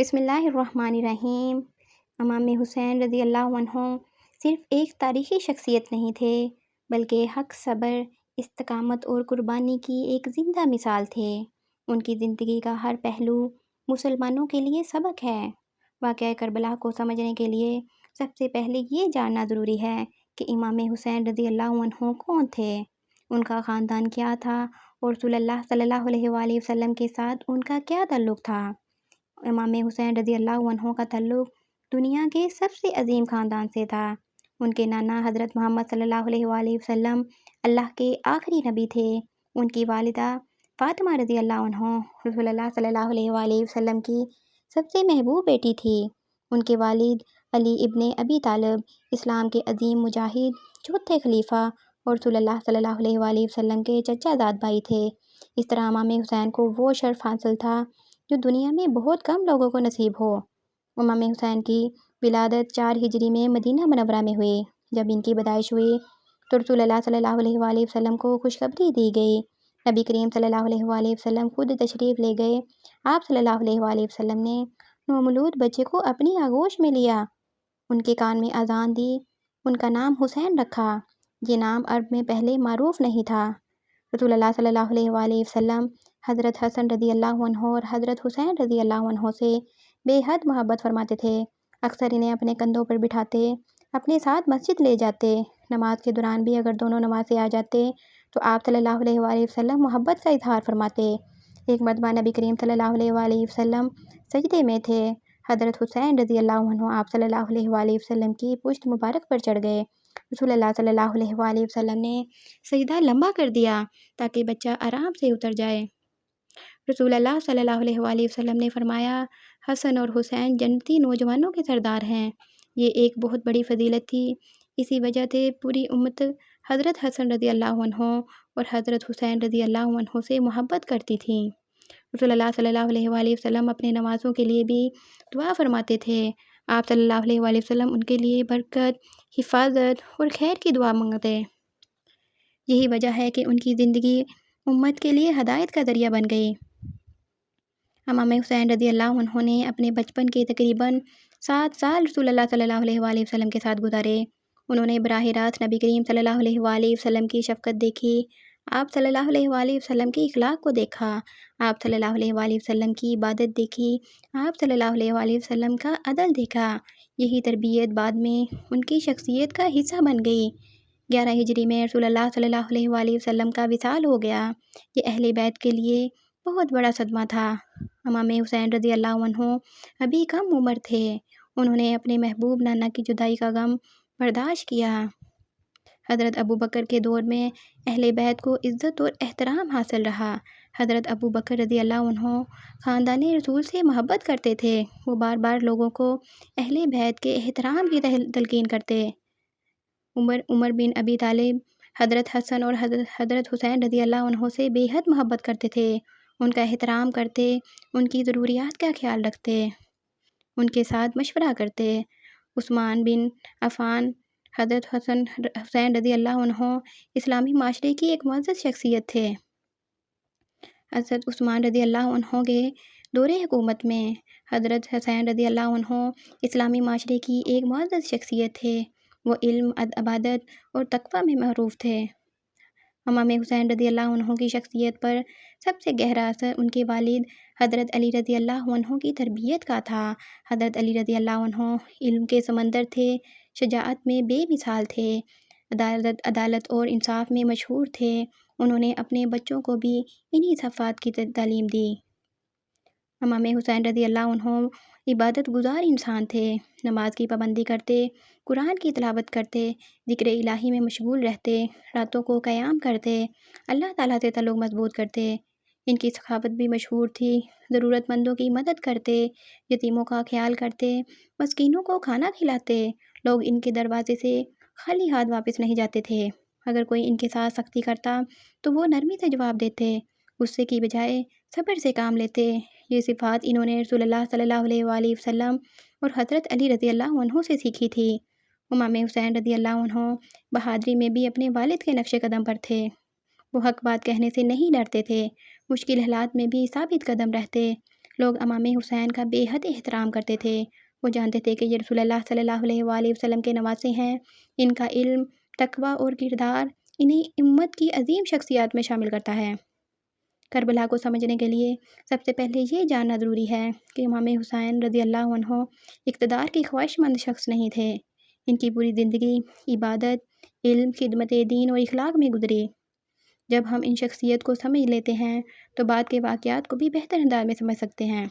بسم اللہ الرحمن الرحیم۔ امام حسین رضی اللہ عنہ صرف ایک تاریخی شخصیت نہیں تھے بلکہ حق، صبر، استقامت اور قربانی کی ایک زندہ مثال تھے۔ ان کی زندگی کا ہر پہلو مسلمانوں کے لیے سبق ہے۔ واقعہ کربلا کو سمجھنے کے لیے سب سے پہلے یہ جاننا ضروری ہے کہ امام حسین رضی اللہ عنہ کون تھے، ان کا خاندان کیا تھا اور رسول اللہ صلی اللہ علیہ وآلہ وسلم کے ساتھ ان کا کیا تعلق تھا۔ امام حسین رضی اللہ عنہ کا تعلق دنیا کے سب سے عظیم خاندان سے تھا۔ ان کے نانا حضرت محمد صلی اللہ علیہ وآلہ وسلم اللہ کے آخری نبی تھے۔ ان کی والدہ فاطمہ رضی اللہ عنہ رسول اللہ صلی اللہ علیہ وآلہ وسلم کی سب سے محبوب بیٹی تھی۔ ان کے والد علی ابن ابی طالب اسلام کے عظیم مجاہد، چوتھے خلیفہ اور رسول اللہ صلی اللہ علیہ وآلہ وسلم کے چچا زاد بھائی تھے۔ اس طرح امام حسین کو وہ شرف حاصل تھا جو دنیا میں بہت کم لوگوں کو نصیب ہو۔ امام حسین کی ولادت 4 ہجری میں مدینہ منورہ میں ہوئی۔ جب ان کی پیدائش ہوئی تو رسول اللہ صلی اللہ علیہ وآلہ وسلم کو خوشخبری دی گئی۔ نبی کریم صلی اللہ علیہ وآلہ وسلم خود تشریف لے گئے۔ آپ صلی اللہ علیہ وآلہ وسلم نے نومولود بچے کو اپنی آغوش میں لیا، ان کے کان میں اذان دی، ان کا نام حسین رکھا۔ یہ نام عرب میں پہلے معروف نہیں تھا۔ رسول اللہ صلی اللہ علیہ وآلہ وسلم حضرت حسن رضی اللہ عنہ اور حضرت حسین رضی اللہ عنہ سے بے حد محبت فرماتے تھے۔ اکثر انہیں اپنے کندھوں پر بٹھاتے، اپنے ساتھ مسجد لے جاتے۔ نماز کے دوران بھی اگر دونوں نماز سے آ جاتے تو آپ صلی اللہ علیہ وآلہ وسلم محبت کا اظہار فرماتے۔ ایک مرتبہ نبی کریم صلی اللہ علیہ وآلہ وسلم سجدے میں تھے۔ حضرت حسین رضی اللہ عنہ آپ صلی اللہ علیہ وآلہ وسلم کی پشت مبارک پر چڑھ گئے۔ رسول اللہ صلی اللہ علیہ وآلہ وسلم نے سجدہ لمبا کر دیا تاکہ بچہ آرام سے اتر جائے۔ رسول اللہ صلی اللہ علیہ وآلہ وسلم نے فرمایا، حسن اور حسین جنتی نوجوانوں کے سردار ہیں۔ یہ ایک بہت بڑی فضیلت تھی۔ اسی وجہ سے پوری امت حضرت حسن رضی اللہ عنہ اور حضرت حسین رضی اللہ عنہ سے محبت کرتی تھی۔ رسول اللہ صلی اللہ علیہ وآلہ وسلم اپنے نوازوں کے لیے بھی دعا فرماتے تھے۔ آپ صلی اللہ علیہ وآلہ وسلم ان کے لیے برکت، حفاظت اور خیر کی دعا مانگتے۔ یہی وجہ ہے کہ ان کی زندگی امت کے لیے ہدایت کا ذریعہ بن گئی۔ امام حسین رضی اللہ عنہ نے اپنے بچپن کے تقریباً 7 سال رسول اللہ صلی اللہ علیہ وآلہ وسلم کے ساتھ گزارے۔ انہوں نے براہ راست نبی کریم صلی اللہ علیہ وآلہ وسلم کی شفقت دیکھی، آپ صلی اللہ علیہ وآلہ وسلم کی اخلاق کو دیکھا، آپ صلی اللہ علیہ وآلہ وسلم کی عبادت دیکھی، آپ صلی اللہ علیہ وآلہ وسلم کا عدل دیکھا۔ یہی تربیت بعد میں ان کی شخصیت کا حصہ بن گئی۔ 11 ہجری میں رسول اللہ صلی اللہ علیہ وآلہ وسلم کا وصال ہو گیا۔ یہ اہل بیت کے لیے بہت بڑا صدمہ تھا۔ امام حسین رضی اللہ عنہ ابھی کم عمر تھے۔ انہوں نے اپنے محبوب نانا کی جدائی کا غم برداشت کیا۔ حضرت ابوبکر کے دور میں اہل بیت کو عزت اور احترام حاصل رہا۔ حضرت ابوبکر رضی اللہ عنہ خاندان رسول سے محبت کرتے تھے۔ وہ بار بار لوگوں کو اہل بیت کے احترام کی تلقین کرتے۔ عمر بن ابی طالب حضرت حسن اور حضرت حسین رضی اللہ عنہ سے بے حد محبت کرتے تھے، ان کا احترام کرتے، ان کی ضروریات کا خیال رکھتے، ان کے ساتھ مشورہ کرتے۔ عثمان بن عفان حضرت حسین رضی اللہ عنہ اسلامی معاشرے کی ایک معزز شخصیت تھے۔ حضرت عثمان رضی اللہ عنہ کے دور حکومت میں حضرت حسین رضی اللہ عنہ اسلامی معاشرے کی ایک معزز شخصیت تھے۔ وہ علم، عبادت اور تقویٰ میں معروف تھے۔ امام حسین رضی اللہ عنہ کی شخصیت پر سب سے گہرا اثر ان کے والد حضرت علی رضی اللہ عنہ کی تربیت کا تھا۔ حضرت علی رضی اللہ عنہ علم کے سمندر تھے، شجاعت میں بے مثال تھے، عدالت اور انصاف میں مشہور تھے۔ انہوں نے اپنے بچوں کو بھی انہی صفات کی تعلیم دی۔ امام حسین رضی اللہ عنہ عبادت گزار انسان تھے۔ نماز کی پابندی کرتے، قرآن کی تلاوت کرتے، ذکر الہی میں مشغول رہتے، راتوں کو قیام کرتے، اللہ تعالیٰ سے تعلق مضبوط کرتے۔ ان کی سخاوت بھی مشہور تھی۔ ضرورت مندوں کی مدد کرتے، یتیموں کا خیال کرتے، مسکینوں کو کھانا کھلاتے۔ لوگ ان کے دروازے سے خالی ہاتھ واپس نہیں جاتے تھے۔ اگر کوئی ان کے ساتھ سختی کرتا تو وہ نرمی سے جواب دیتے، غصے کی بجائے صبر سے کام لیتے۔ یہ صفات انہوں نے رسول اللہ صلی اللہ علیہ وآلہ وسلم اور حضرت علی رضی اللہ عنہ سے سیکھی تھی۔ امام حسین رضی اللہ عنہ بہادری میں بھی اپنے والد کے نقش قدم پر تھے۔ وہ حق بات کہنے سے نہیں ڈرتے تھے، مشکل حالات میں بھی ثابت قدم رہتے، لوگ امام حسین کا بے حد احترام کرتے تھے۔ وہ جانتے تھے کہ یہ رسول اللہ صلی اللہ علیہ وآلہ وسلم کے نواسے ہیں۔ ان کا علم، تقویٰ اور کردار انہیں امت کی عظیم شخصیات میں شامل کرتا ہے۔ کربلا کو سمجھنے کے لیے سب سے پہلے یہ جاننا ضروری ہے کہ امام حسین رضی اللہ عنہ اقتدار کے خواہش مند شخص نہیں تھے۔ ان کی پوری زندگی عبادت، علم، خدمت دین اور اخلاق میں گزری۔ جب ہم ان شخصیت کو سمجھ لیتے ہیں تو بعد کے واقعات کو بھی بہتر انداز میں سمجھ سکتے ہیں۔